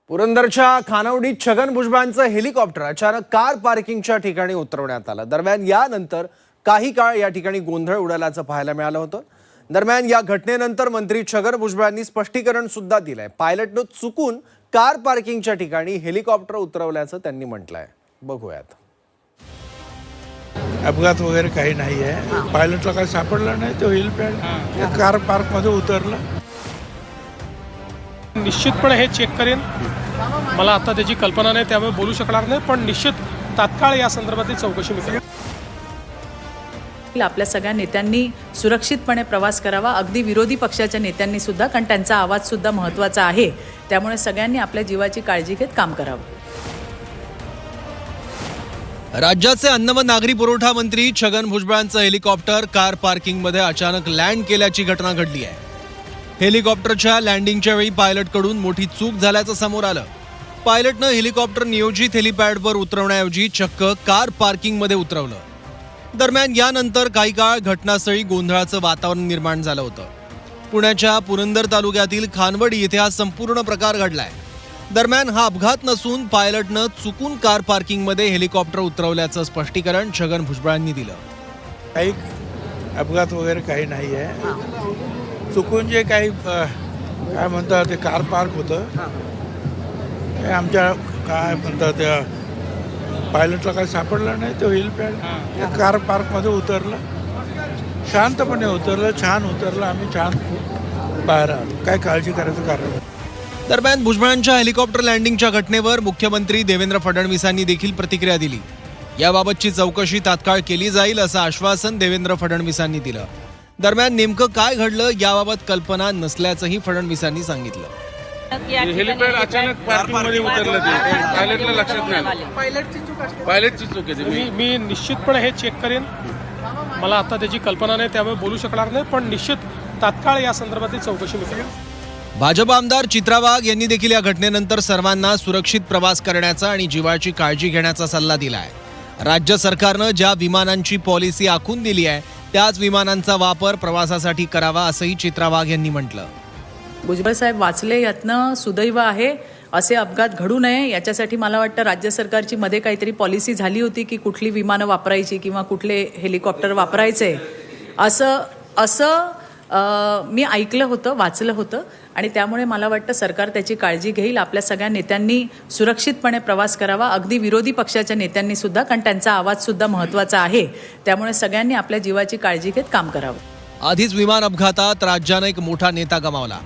पुरंदरच्या खानावडीत Chhagan भुजबळांचं helicopter अचानक car पार्किंगच्या ठिकाणी उतरवण्यात आलं। दरम्यान यानंतर काही काळ या ठिकाणी गोंधळ उडाल्याचं पाहायला मिळालं होतं। दरम्यान या घटनेनंतर मंत्री छगन भुजबळांनी स्पष्टीकरण सुद्धा दिलंय। पायलटनं चुकून कार पार्किंगच्या ठिकाणी हेलिकॉप्टर उतरवल्याचं त्यांनी म्हटलंय। बघूयात। अपघात वगैरे काही नाही आहे। पायलटला काही सापडलं नाही, तो हेलिपॅड कार पार्क मध्ये उतरला। निश्चितपणे हे चेक करेन। मला आता त्याची कल्पना नाही, त्यामुळे बोलू शकणार नाही, पण निश्चित तात्काळ या संदर्भातली चौकशी मी करेन। आपल्या सगळ्या नेत्यांनी सुरक्षितपणे प्रवास करावा, अगदी विरोधी पक्षाच्या नेत्यांनी सुद्धा, कारण त्यांचा आवाज सुद्धा महत्त्वाचा आहे। त्यामुळे सगळ्यांनी आपल्या जीवाची काळजी घेत काम करावं। राज्याचे अन्न व नागरी पुरवठा मंत्री छगन भुजबळांचं हेलिकॉप्टर कार पार्किंगमध्ये अचानक लँड केल्याची घटना घडली आहे। हेलिकॉप्टरच्या लँडिंगच्या वेळी पायलटकडून मोठी चूक झाल्याचं समोर आलं। पायलटनं हेलिकॉप्टर नियोजित हेलिपॅडवर उतरवण्याऐवजी चक्क कार पार्किंगमध्ये उतरवलं। दरम्यान यानंतर काही काळ घटनास्थळी गोंधळाचं वातावरण निर्माण झालं होतं। पुण्याच्या पुरंदर तालुक्यातील खानवडी येथे हा संपूर्ण प्रकार घडलाय। दरम्यान हा अपघात नसून पायलटनं चुकून कार पार्किंगमध्ये हेलिकॉप्टर उतरवल्याचं स्पष्टीकरण छगन भुजबळांनी दिलं। काही अपघात वगैरे काही नाही आहे। चुकून जे काही काय म्हणतात ते कार पार्क होतं, ते आमच्या काय म्हणतात त्या पायलटला काही सापडलं नाही, तो हेलिपॅड कार पार्क मध्ये उतरला। शांतपणे उतरलं, छान उतरलं, आम्ही छान बाहेर आलो, काय काळजी करायचं कारण नाही। दरम्यान भुजबळांच्या हेलिकॉप्टर लँडिंगच्या घटनेवर मुख्यमंत्री देवेंद्र फडणवीसांनी देखील प्रतिक्रिया दिली। याबाबतची चौकशी तात्काळ केली जाईल असं आश्वासन देवेंद्र फडणवीसांनी दिलं। दरम्यान नेमकं काय घडलं याबाबत कल्पना नसल्याचंही फडणवीसांनी सांगितलं। हेलिपॅड अचानक पार्किंग मध्ये उतरलं, ते पायलटला लक्षात नाही आलं। पायलटची चूक आहे। मी निश्चितपणे हे चेक करेन। मला आता त्याची कल्पना नाही, त्यामुळे बोलू शकणार नाही, पण निश्चित तात्काळ या संदर्भातली चौकशी मी करेन। भाजप आमदार चित्रा वाघ यांनी देखील या घटनेनंतर सर्वांना सुरक्षित प्रवास करण्याचा आणि जीवाची काळजी घेण्याचा सल्ला दिला आहे। राज्य सरकारनं ज्या विमानांची पॉलिसी आखून दिली आहे त्याच विमानांचा वापर प्रवासासाठी करावा असंही चित्रा वाघ यांनी म्हटलं। भुजबळ साहेब वाचले, यातनं सुदैव आहे। असे अपघात घडू नये याच्यासाठी मला वाटतं राज्य सरकारची मध्ये काहीतरी पॉलिसी झाली होती की कुठली विमानं वापरायची किंवा कुठले हेलिकॉप्टर वापरायचे, असं मी ऐकलं होतं, वाचलं होतं, आणि त्यामुळे मला वाटतं सरकार त्याची काळजी घेईल। आपल्या सगळ्या नेत्यांनी सुरक्षितपणे प्रवास करावा, अगदी विरोधी पक्षाच्या नेत्यांनी सुद्धा, कारण त्यांचा आवाज सुद्धा महत्त्वाचा आहे। त्यामुळे सगळ्यांनी आपल्या जीवाची काळजी घेत काम करावं। आधीच विमान अपघातात राज्यानं एक मोठा नेता गमावला।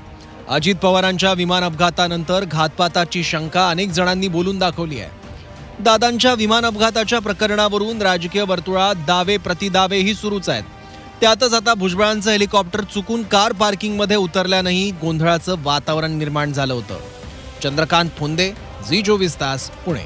अजित पवारांच्या विमान अपघातानंतर घातपाताची शंका अनेक जणांनी बोलून दाखवली आहे। दादांच्या विमान अपघाताच्या प्रकरणावरून राजकीय वर्तुळात दावे प्रतिदावेही सुरूच आहेत। त्यातच आता भुजबळांचं हेलिकॉप्टर चुकून कार पार्किंगमध्ये उतरल्यानंही गोंधळाचं वातावरण निर्माण झालं होतं। चंद्रकांत फुंदे, झी 24 तास, पुणे।